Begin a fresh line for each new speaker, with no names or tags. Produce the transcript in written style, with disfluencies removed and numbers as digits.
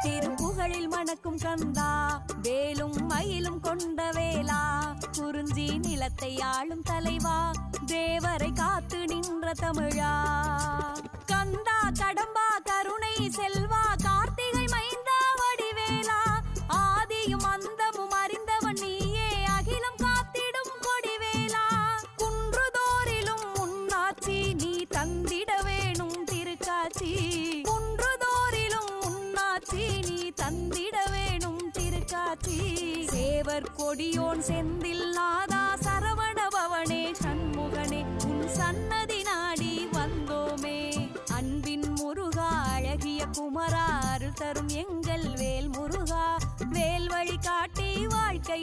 திருப்புகழில் மணக்கும் கந்தா, வேலும் மயிலும் கொண்ட வேலா, குறிஞ்சி நிலத்தை ஆளும் தலைவா, தேவரை காத்து நின்ற தமிழா. கந்தா கடம்பா கருணை செல்வா, கார்த்திகை மைந்தா வடிவேலா, ஆதியும் அந்தமும் அறிந்தவன் நீயே, அகிலம் காத்திடும் கொடிவேலா. குன்றுதோறிலும் முன்னாட்சி நீ தந்திட வேணும் திருக்காட்சி, குன்றுதோறிலும் முன்னாட்சி நீ தந்திட வேணும் திருக்காட்சி. சேவர் கொடியோன் செந்தில் நாதா, சரவண பவனே சண்முகனே, உன் சன்னதி நாடி வந்தோமே. அன்பின் முருகா அழகிய குமரா, அருள் தரும் எங்கள் வேல் முருகா, வேல் வழி காட்டி வாழ்க்கை